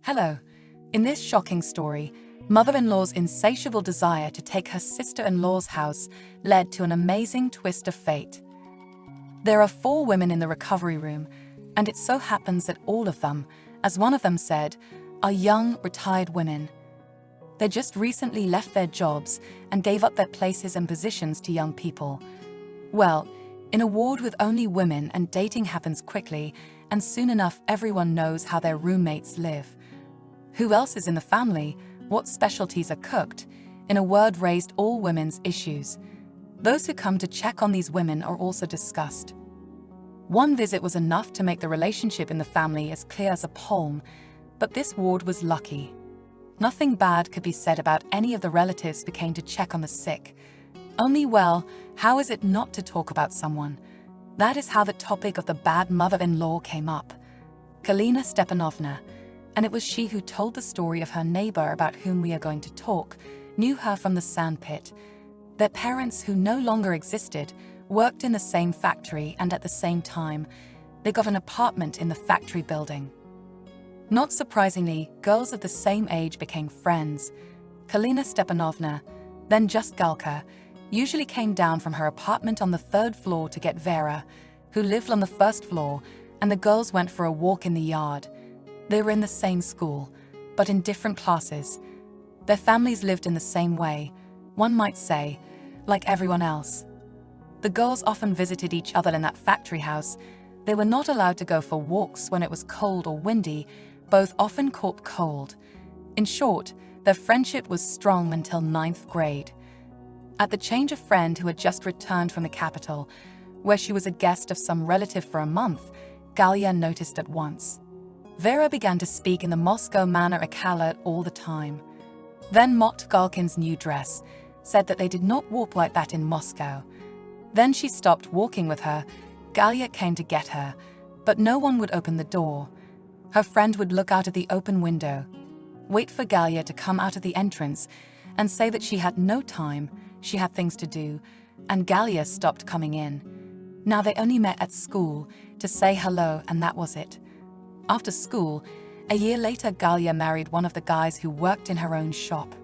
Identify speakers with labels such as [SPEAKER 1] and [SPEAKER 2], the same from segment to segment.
[SPEAKER 1] Hello. In this shocking story, mother-in-law's insatiable desire to take her sister-in-law's house led to an amazing twist of fate. There are 4 women in the recovery room, and it so happens that all of them, as one of them said, are young, retired women. They just recently left their jobs and gave up their places and positions to young people. Well, in a ward with only women and dating happens quickly, and soon enough everyone knows how their roommates live. Who else is in the family? What specialties are cooked? In a word, raised all women's issues. Those who come to check on these women are also discussed. One visit was enough to make the relationship in the family as clear as a poem, but this ward was lucky. Nothing bad could be said about any of the relatives who came to check on the sick. Only, well, how is it not to talk about someone? That is how the topic of the bad mother-in-law came up. Galina Stepanovna, and it was she who told the story of her neighbor about whom we are going to talk, knew her from the sandpit. Their parents, who no longer existed, worked in the same factory, and at the same time, they got an apartment in the factory building. Not surprisingly, girls of the same age became friends. Galina Stepanovna, then just Galka, usually came down from her apartment on the 3rd floor to get Vera, who lived on the 1st floor, and the girls went for a walk in the yard. They were in the same school, but in different classes. Their families lived in the same way, one might say, like everyone else. The girls often visited each other in that factory house. They were not allowed to go for walks when it was cold or windy. Both often caught cold. In short, their friendship was strong until 9th grade. At the change of friend who had just returned from the capital, where she was a guest of some relative for a month, Galia noticed at once. Vera began to speak in the Moscow manner Akala all the time. Then mocked Galkin's new dress, said that they did not walk like that in Moscow. Then she stopped walking with her. Galia came to get her, but no one would open the door. Her friend would look out of the open window, wait for Galia to come out of the entrance, and say that she had no time, she had things to do, and Galia stopped coming in. Now they only met at school to say hello, and that was it. After school, a year later, Galia married one of the guys who worked in her own shop.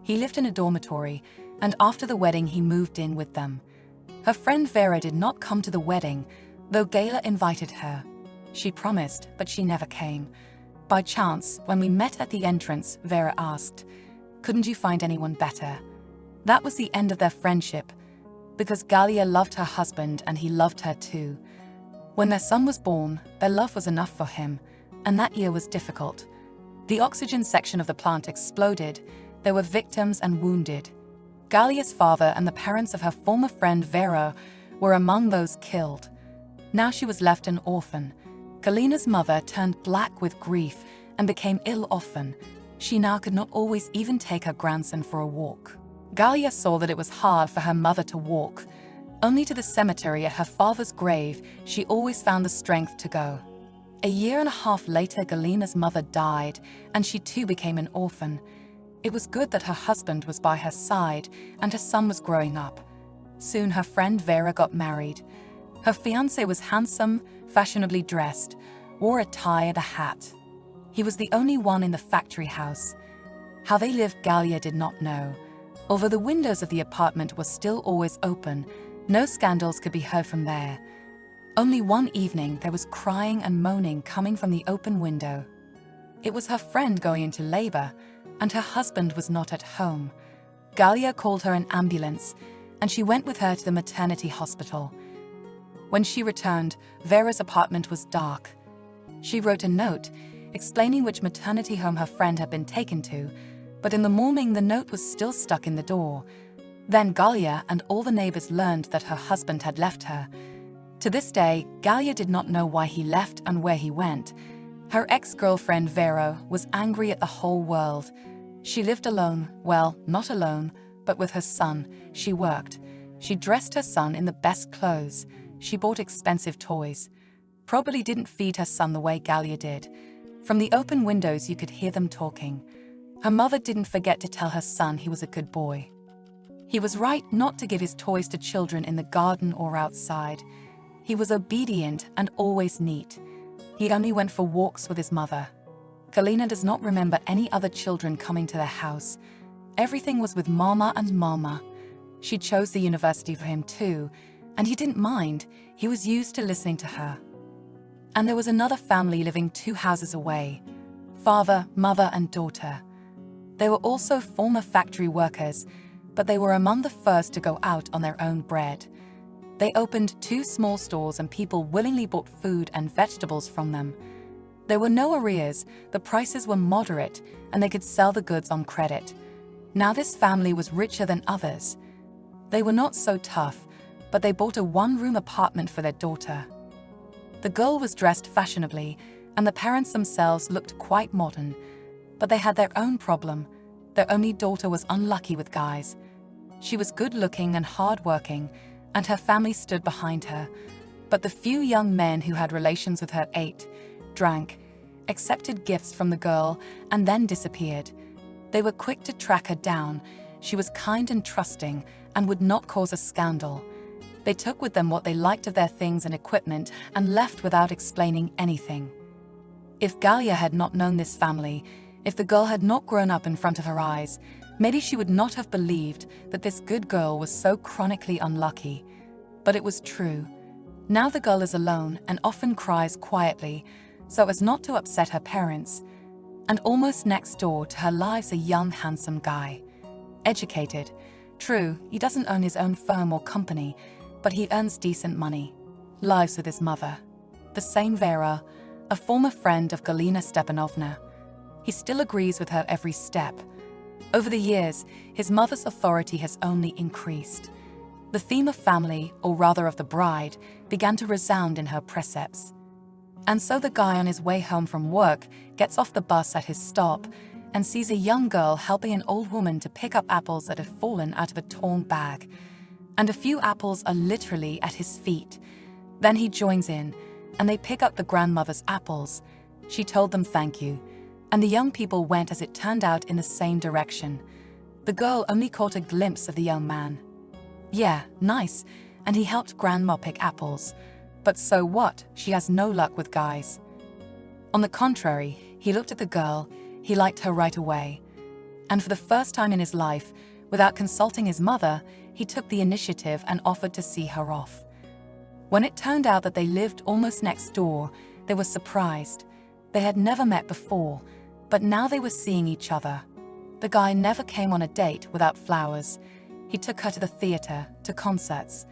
[SPEAKER 1] He lived in a dormitory, and after the wedding he moved in with them. Her friend Vera did not come to the wedding, though Galia invited her. She promised, but she never came. By chance, when we met at the entrance, Vera asked, "Couldn't you find anyone better?" That was the end of their friendship, because Galia loved her husband and he loved her too. When their son was born, their love was enough for him, and that year was difficult. The oxygen section of the plant exploded. There were victims and wounded. Galia's father and the parents of her former friend Vera were among those killed. Now she was left an orphan. Galina's mother turned black with grief and became ill often. She now could not always even take her grandson for a walk. Galia saw that it was hard for her mother to walk. Only to the cemetery at her father's grave she always found the strength to go. A year and a half later, Galina's mother died, and she too became an orphan. It was good that her husband was by her side and her son was growing up. Soon her friend Vera got married. Her fiancé was handsome, fashionably dressed, wore a tie and a hat. He was the only one in the factory house. How they lived, Galia did not know. Although the windows of the apartment were still always open, no scandals could be heard from there. Only one evening there was crying and moaning coming from the open window. It was her friend going into labor, and her husband was not at home. Galia called her an ambulance, and she went with her to the maternity hospital. When she returned, Vera's apartment was dark. She wrote a note explaining which maternity home her friend had been taken to, but in the morning the note was still stuck in the door. Then Galia and all the neighbors learned that her husband had left her. To this day, Galia did not know why he left and where he went. Her ex-girlfriend Vera was angry at the whole world. She lived alone, well, not alone, but with her son. She worked. She dressed her son in the best clothes. She bought expensive toys. Probably didn't feed her son the way Galia did. From the open windows you could hear them talking. Her mother didn't forget to tell her son he was a good boy. He was right not to give his toys to children in the garden or outside. He was obedient and always neat. He only went for walks with his mother. Galina does not remember any other children coming to their house. Everything was with Mama and Mama. She chose the university for him too, and he didn't mind. He was used to listening to her. And there was another family living 2 houses away. Father, mother, and daughter. They were also former factory workers, but they were among the first to go out on their own bread. They opened 2 small stores and people willingly bought food and vegetables from them. There were no arrears, the prices were moderate, and they could sell the goods on credit. Now this family was richer than others. They were not so tough, but they bought a 1-room apartment for their daughter. The girl was dressed fashionably, and the parents themselves looked quite modern. But they had their own problem. Their only daughter was unlucky with guys. She was good-looking and hard-working, and her family stood behind her. But the few young men who had relations with her ate, drank, accepted gifts from the girl, and then disappeared. They were quick to track her down. She was kind and trusting, and would not cause a scandal. They took with them what they liked of their things and equipment and left without explaining anything. If Galia had not known this family, if the girl had not grown up in front of her eyes, maybe she would not have believed that this good girl was so chronically unlucky. But it was true. Now the girl is alone and often cries quietly, so as not to upset her parents. And almost next door to her lives a young handsome guy. Educated. True, he doesn't own his own firm or company, but he earns decent money. Lives with his mother. The same Vera, a former friend of Galina Stepanovna. He still agrees with her every step. Over the years, his mother's authority has only increased. The theme of family, or rather of the bride, began to resound in her precepts. And so the guy on his way home from work gets off the bus at his stop and sees a young girl helping an old woman to pick up apples that have fallen out of a torn bag. And a few apples are literally at his feet. Then he joins in, and they pick up the grandmother's apples. She told them thank you, and the young people went, as it turned out, in the same direction. The girl only caught a glimpse of the young man. Yeah, nice, and he helped grandma pick apples. But so what? She has no luck with guys. On the contrary, he looked at the girl, he liked her right away. And for the first time in his life, without consulting his mother, he took the initiative and offered to see her off. When it turned out that they lived almost next door, they were surprised. They had never met before, but now they were seeing each other. The guy never came on a date without flowers. He took her to the theater, to concerts,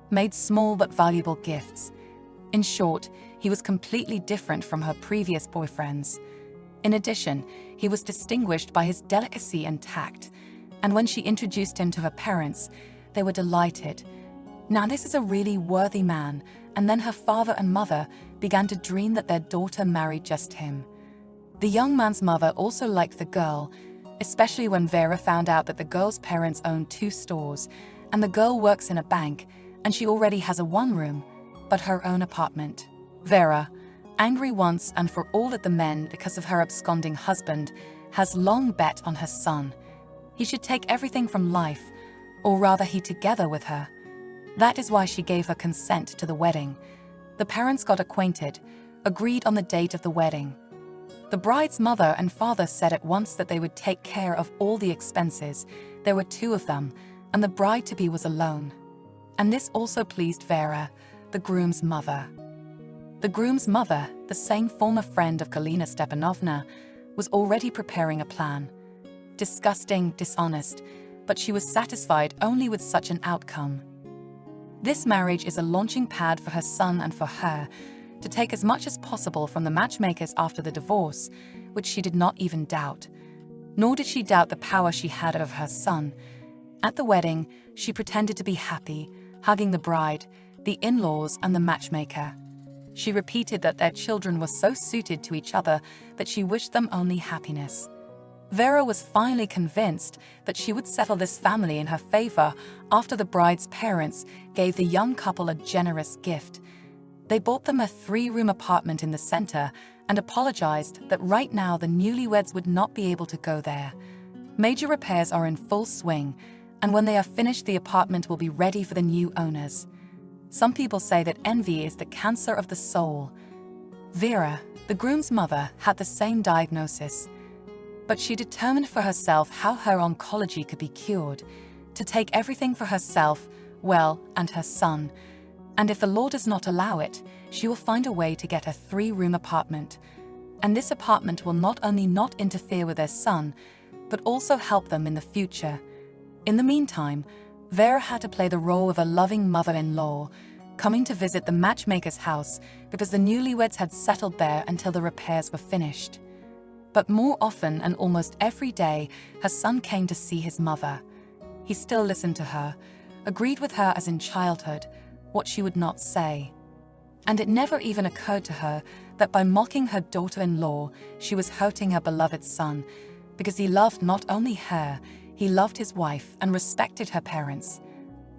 [SPEAKER 1] made small but valuable gifts. In short, he was completely different from her previous boyfriends. In addition, he was distinguished by his delicacy and tact, and when she introduced him to her parents, they were delighted. Now this is a really worthy man, and then her father and mother began to dream that their daughter married just him. The young man's mother also liked the girl, especially when Vera found out that the girl's parents own 2 stores, and the girl works in a bank, and she already has a 1-room, but her own apartment. Vera, angry once and for all at the men because of her absconding husband, has long bet on her son. He should take everything from life, or rather he together with her. That is why she gave her consent to the wedding. The parents got acquainted, agreed on the date of the wedding. The bride's mother and father said at once that they would take care of all the expenses. There were 2 of them, and the bride-to-be was alone. And this also pleased Vera, the groom's mother. The groom's mother, the same former friend of Galina Stepanovna, was already preparing a plan. Disgusting, dishonest, but she was satisfied only with such an outcome. This marriage is a launching pad for her son and for her, to take as much as possible from the matchmakers after the divorce, which she did not even doubt. Nor did she doubt the power she had over her son. At the wedding, she pretended to be happy, hugging the bride, the in-laws, and the matchmaker. She repeated that their children were so suited to each other that she wished them only happiness. Vera was finally convinced that she would settle this family in her favor after the bride's parents gave the young couple a generous gift. They bought them a 3-room apartment in the center and apologized that right now the newlyweds would not be able to go there. Major repairs are in full swing, and when they are finished, the apartment will be ready for the new owners. Some people say that envy is the cancer of the soul. Vera, the groom's mother, had the same diagnosis, but she determined for herself how her oncology could be cured, to take everything for herself, well, and her son. And if the law does not allow it, she will find a way to get a 3-room apartment. And this apartment will not only not interfere with their son, but also help them in the future. In the meantime, Vera had to play the role of a loving mother-in-law, coming to visit the matchmaker's house because the newlyweds had settled there until the repairs were finished. But more often and almost every day, her son came to see his mother. He still listened to her, agreed with her as in childhood, what she would not say. And it never even occurred to her that by mocking her daughter-in-law, she was hurting her beloved son, because he loved not only her, he loved his wife and respected her parents.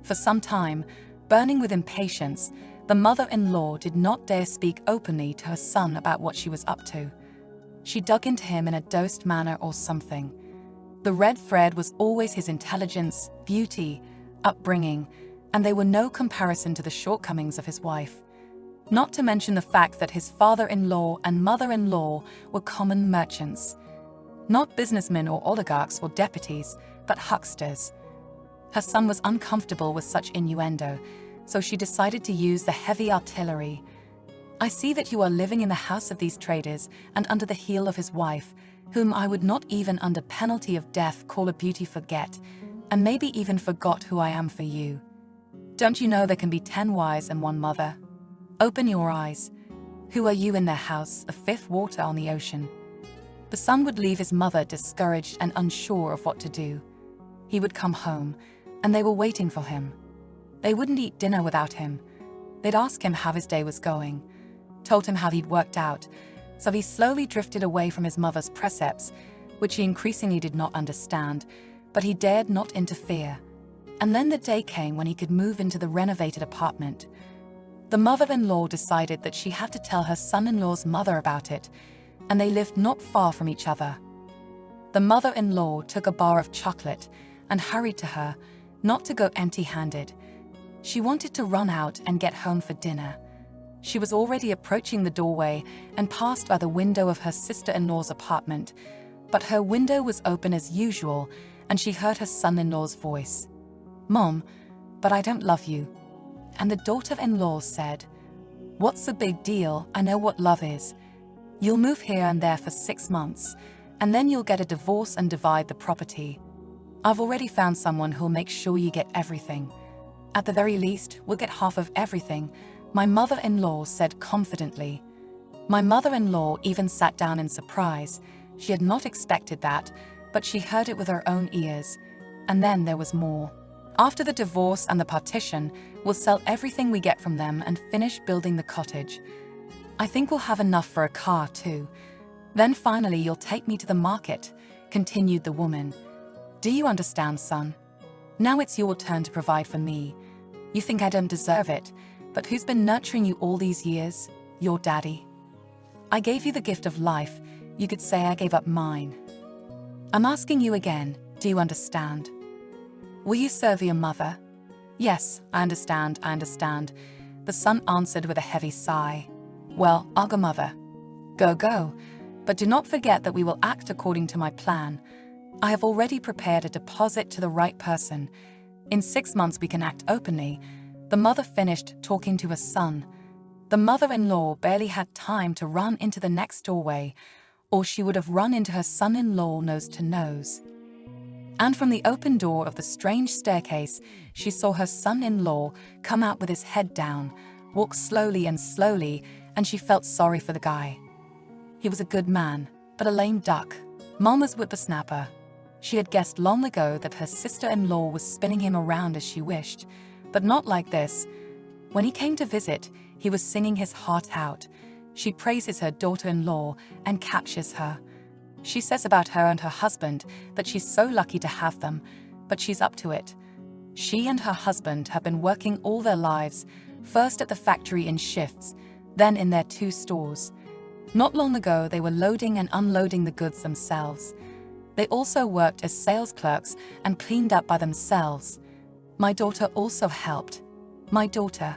[SPEAKER 1] For some time, burning with impatience, the mother-in-law did not dare speak openly to her son about what she was up to. She dug into him in a dosed manner or something. The red thread was always his intelligence, beauty, upbringing, and they were no comparison to the shortcomings of his wife. Not to mention the fact that his father-in-law and mother-in-law were common merchants. Not businessmen or oligarchs or deputies, but hucksters. Her son was uncomfortable with such innuendo, so she decided to use the heavy artillery. I see that you are living in the house of these traders and under the heel of his wife, whom I would not even under penalty of death call a beauty forget, and maybe even forgot who I am for you. Don't you know there can be 10 wives and 1 mother? Open your eyes. Who are you in their house, a 5th water on the ocean? The son would leave his mother discouraged and unsure of what to do. He would come home, and they were waiting for him. They wouldn't eat dinner without him. They'd ask him how his day was going, told him how he'd worked out, so he slowly drifted away from his mother's precepts, which he increasingly did not understand, but he dared not interfere. And then the day came when he could move into the renovated apartment. The mother-in-law decided that she had to tell her son-in-law's mother about it, and they lived not far from each other. The mother-in-law took a bar of chocolate and hurried to her, not to go empty-handed. She wanted to run out and get home for dinner. She was already approaching the doorway and passed by the window of her sister-in-law's apartment, but her window was open as usual, and she heard her son-in-law's voice. "Mom, but I don't love you." And the daughter-in-law said, "What's the big deal? I know what love is. You'll move here and there for 6 months, and then you'll get a divorce and divide the property. I've already found someone who'll make sure you get everything. At the very least, we'll get half of everything," my mother-in-law said confidently. My mother-in-law even sat down in surprise. She had not expected that, but she heard it with her own ears. And then there was more. "After the divorce and the partition, we'll sell everything we get from them and finish building the cottage. I think we'll have enough for a car too. Then finally you'll take me to the market," continued the woman. "Do you understand, son? Now it's your turn to provide for me. You think I don't deserve it, but who's been nurturing you all these years? Your daddy. I gave you the gift of life. You could say I gave up mine. I'm asking you again, do you understand? Will you serve your mother?" "Yes, I understand, I understand," the son answered with a heavy sigh. "Well, I'll go, mother." Go, but do not forget that we will act according to my plan. I have already prepared a deposit to the right person. In 6 months we can act openly." The mother finished talking to her son. The mother-in-law barely had time to run into the next doorway, or she would have run into her son-in-law nose to nose. And from the open door of the strange staircase, she saw her son-in-law come out with his head down, walk slowly, and she felt sorry for the guy. He was a good man, but a lame duck. Mama's whippersnapper. She had guessed long ago that her sister-in-law was spinning him around as she wished, but not like this. When he came to visit, he was singing his heart out. She praises her daughter-in-law and captures her. She says about her and her husband that she's so lucky to have them, but she's up to it. She and her husband have been working all their lives, first at the factory in shifts, then in their 2 stores. Not long ago, they were loading and unloading the goods themselves. They also worked as sales clerks and cleaned up by themselves. My daughter also helped. My daughter.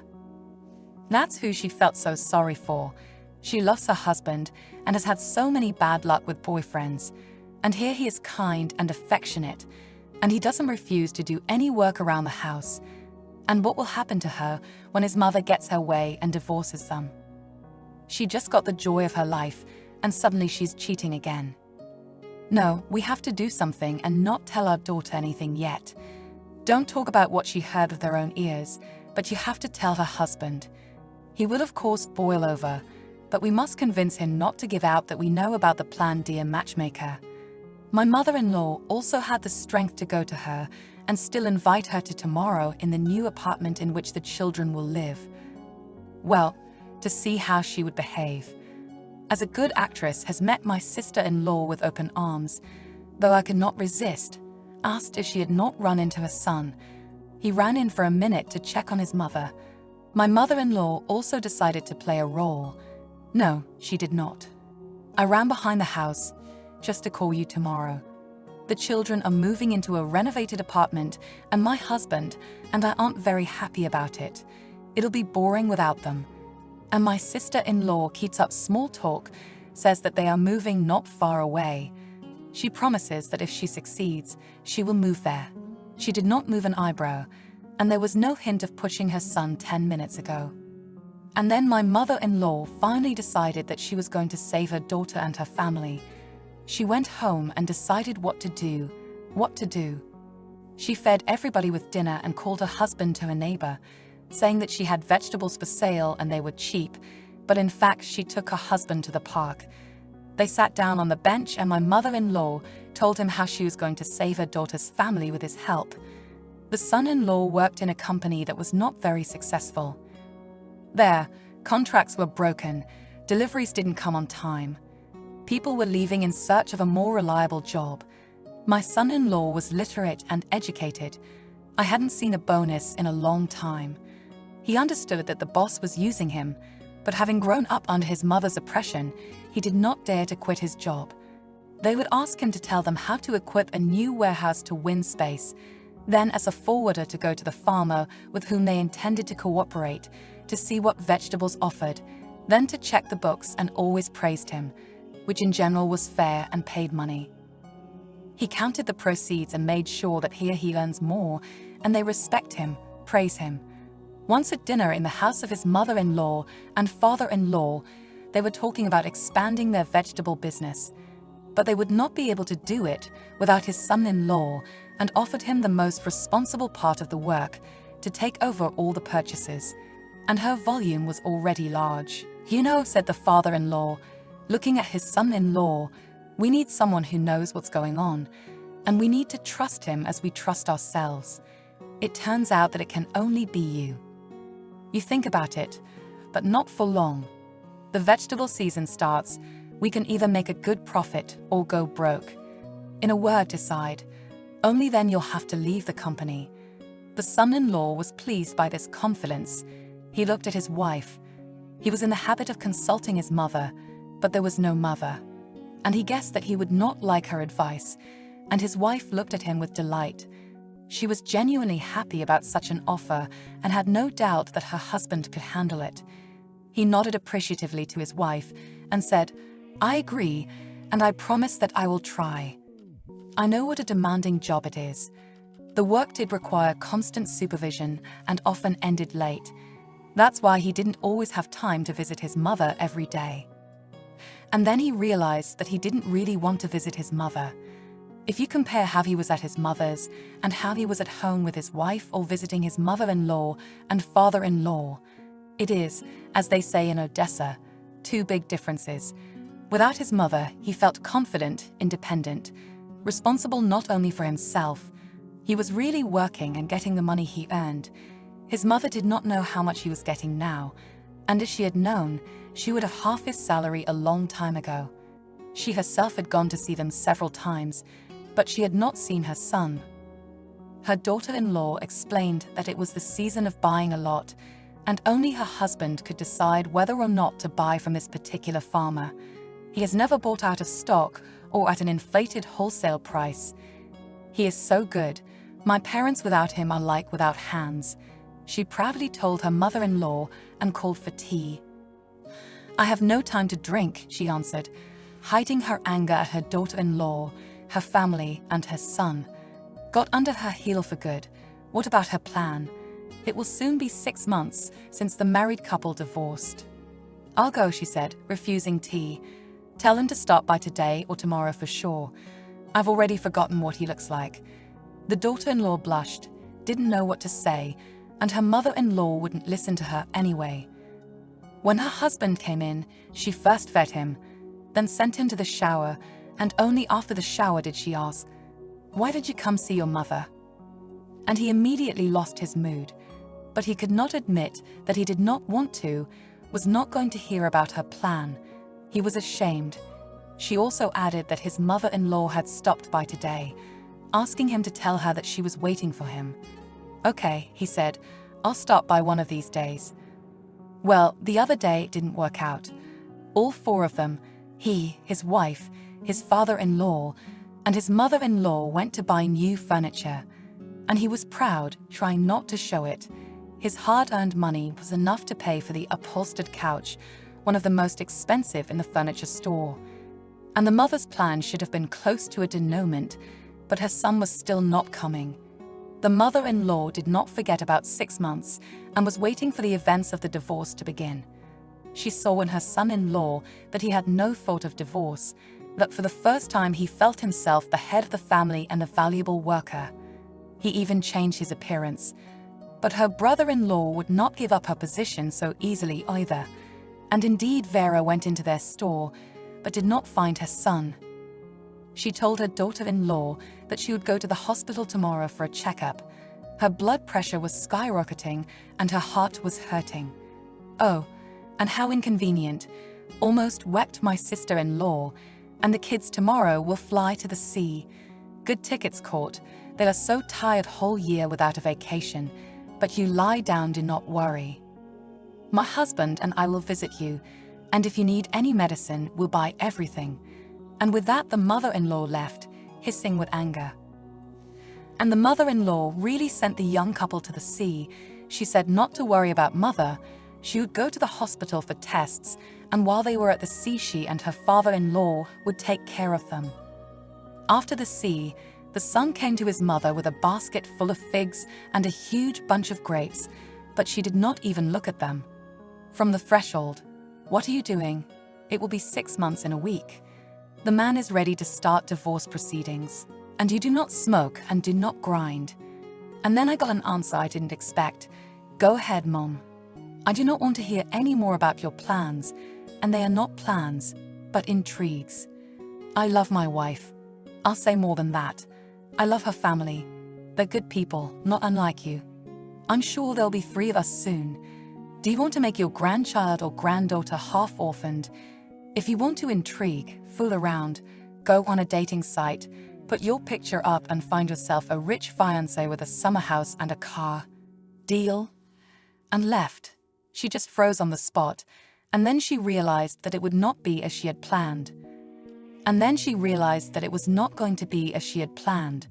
[SPEAKER 1] That's who she felt so sorry for. She loves her husband and has had so many bad luck with boyfriends. And here he is kind and affectionate, and he doesn't refuse to do any work around the house. And what will happen to her when his mother gets her way and divorces them? She just got the joy of her life, and suddenly she's cheating again. No, we have to do something and not tell our daughter anything yet. Don't talk about what she heard with her own ears, but you have to tell her husband. He will of course boil over, but we must convince him not to give out that we know about the plan, dear matchmaker. My mother-in-law also had the strength to go to her and still invite her to tomorrow in the new apartment in which the children will live. Well, to see how she would behave. As a good actress has met my sister-in-law with open arms, though I could not resist, asked if she had not run into her son. He ran in for a minute to check on his mother. My mother-in-law also decided to play a role. No, she did not. I ran behind the house, just to call you tomorrow. The children are moving into a renovated apartment, and my husband and I aren't very happy about it. It'll be boring without them. And my sister-in-law keeps up small talk, says that they are moving not far away. She promises that if she succeeds, she will move there. She did not move an eyebrow, and there was no hint of pushing her son 10 minutes ago. And then my mother-in-law finally decided that she was going to save her daughter and her family. She went home and decided what to do. She fed everybody with dinner and called her husband to a neighbor, saying that she had vegetables for sale and they were cheap, but in fact she took her husband to the park. They sat down on the bench and my mother-in-law told him how she was going to save her daughter's family with his help. The son-in-law worked in a company that was not very successful. There, contracts were broken, deliveries didn't come on time. People were leaving in search of a more reliable job. My son-in-law was literate and educated. I hadn't seen a bonus in a long time. He understood that the boss was using him, but having grown up under his mother's oppression, he did not dare to quit his job. They would ask him to tell them how to equip a new warehouse to win space, then as a forwarder to go to the farmer with whom they intended to cooperate, to see what vegetables offered, then to check the books, and always praised him, which in general was fair and paid money. He counted the proceeds and made sure that here he earns more, and they respect him, praise him. Once at dinner in the house of his mother-in-law and father-in-law, they were talking about expanding their vegetable business. But they would not be able to do it without his son-in-law, and offered him the most responsible part of the work, to take over all the purchases. And her volume was already large. You know, said the father-in-law, looking at his son-in-law, we need someone who knows what's going on, and we need to trust him as we trust ourselves. It turns out that it can only be you. You think about it, but not for long. The vegetable season starts. We can either make a good profit or go broke. In a word, decide. Only then you'll have to leave the company. The son-in-law was pleased by this confidence. He looked at his wife. He was in the habit of consulting his mother, but there was no mother. And he guessed that he would not like her advice, and his wife looked at him with delight. She was genuinely happy about such an offer and had no doubt that her husband could handle it. He nodded appreciatively to his wife and said, I agree, and I promise that I will try. I know what a demanding job it is. The work did require constant supervision and often ended late. That's why he didn't always have time to visit his mother every day. And then he realized that he didn't really want to visit his mother. If you compare how he was at his mother's and how he was at home with his wife or visiting his mother-in-law and father-in-law, it is, as they say in Odessa, two big differences. Without his mother, he felt confident, independent, responsible not only for himself. He was really working and getting the money he earned. His mother did not know how much he was getting now, and if she had known, she would have half his salary a long time ago. She herself had gone to see them several times, but she had not seen her son. Her daughter-in-law explained that it was the season of buying a lot, and only her husband could decide whether or not to buy from this particular farmer. He has never bought out of stock or at an inflated wholesale price. He is so good. My parents without him are like without hands. She proudly told her mother-in-law and called for tea. "I have no time to drink," she answered, hiding her anger at her daughter-in-law, her family, and her son. Got under her heel for good. What about her plan? It will soon be 6 months since the married couple divorced. "I'll go," she said, refusing tea. "Tell him to stop by today or tomorrow for sure. I've already forgotten what he looks like." The daughter-in-law blushed, didn't know what to say, and her mother-in-law wouldn't listen to her anyway. When her husband came in, she first fed him, then sent him to the shower, and only after the shower did she ask, "Why did you come see your mother?" And he immediately lost his mood, but he could not admit that he did not want to, was not going to hear about her plan. He was ashamed. She also added that his mother-in-law had stopped by today, asking him to tell her that she was waiting for him. "Okay," he said, "I'll stop by one of these days." Well, the other day it didn't work out. All 4 of them, he, his wife, his father-in-law, and his mother-in-law went to buy new furniture. And he was proud, trying not to show it. His hard-earned money was enough to pay for the upholstered couch, one of the most expensive in the furniture store. And the mother's plan should have been close to a denouement, but her son was still not coming. The mother-in-law did not forget about 6 months and was waiting for the events of the divorce to begin. She saw in her son-in-law that he had no thought of divorce, that for the first time he felt himself the head of the family and a valuable worker. He even changed his appearance. But her brother-in-law would not give up her position so easily either. And indeed Vera went into their store, but did not find her son. She told her daughter-in-law that she would go to the hospital tomorrow for a checkup. Her blood pressure was skyrocketing and her heart was hurting. "Oh, and how inconvenient," almost wept my sister-in-law, "and the kids tomorrow will fly to the sea. Good tickets caught. They are so tired whole year without a vacation. But you lie down, do not worry. My husband and I will visit you, and if you need any medicine, we'll buy everything." And with that the mother-in-law left, hissing with anger. And the mother-in-law really sent the young couple to the sea. She said not to worry about mother. She would go to the hospital for tests, and while they were at the sea, she and her father-in-law would take care of them. After the sea, the son came to his mother with a basket full of figs and a huge bunch of grapes, but she did not even look at them. From the threshold, "What are you doing? It will be 6 months in a week. The man is ready to start divorce proceedings, and you do not smoke and do not grind." And then I got an answer I didn't expect. "Go ahead, Mom. I do not want to hear any more about your plans, and they are not plans, but intrigues. I love my wife. I'll say more than that. I love her family. They're good people, not unlike you. I'm sure there'll be 3 of us soon. Do you want to make your grandchild or granddaughter half-orphaned? If you want to intrigue, fool around, go on a dating site, put your picture up and find yourself a rich fiancé with a summer house and a car. Deal?" And left. She just froze on the spot, and then she realized that it would not be as she had planned. And then she realized that it was not going to be as she had planned.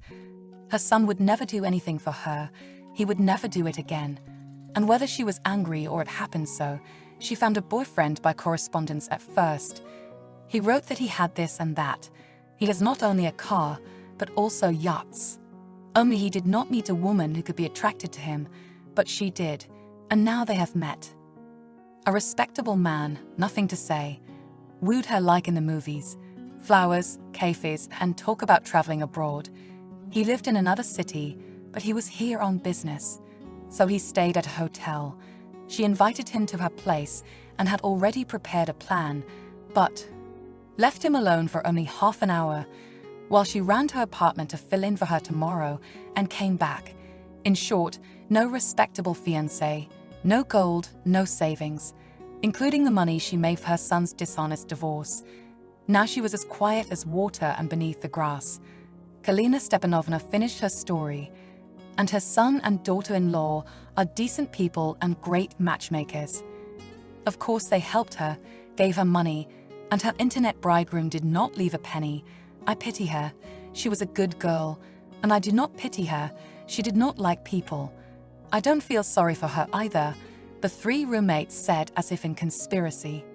[SPEAKER 1] Her son would never do anything for her. He would never do it again. And whether she was angry or it happened so, she found a boyfriend by correspondence at first. He wrote that he had this and that. He has not only a car, but also yachts. Only he did not meet a woman who could be attracted to him, but she did, and now they have met. A respectable man, nothing to say, wooed her like in the movies. Flowers, cafes, and talk about traveling abroad. He lived in another city, but he was here on business. So he stayed at a hotel. She invited him to her place and had already prepared a plan, but left him alone for only half an hour, while she ran to her apartment to fill in for her tomorrow and came back. In short, no respectable fiancé, no gold, no savings, including the money she made for her son's dishonest divorce. Now she was as quiet as water and beneath the grass. Kalina Stepanovna finished her story, and her son and daughter-in-law are decent people and great matchmakers. Of course they helped her, gave her money, and her internet bridegroom did not leave a penny. I pity her. She was a good girl, and I do not pity her. She did not like people. I don't feel sorry for her either, the 3 roommates said as if in conspiracy.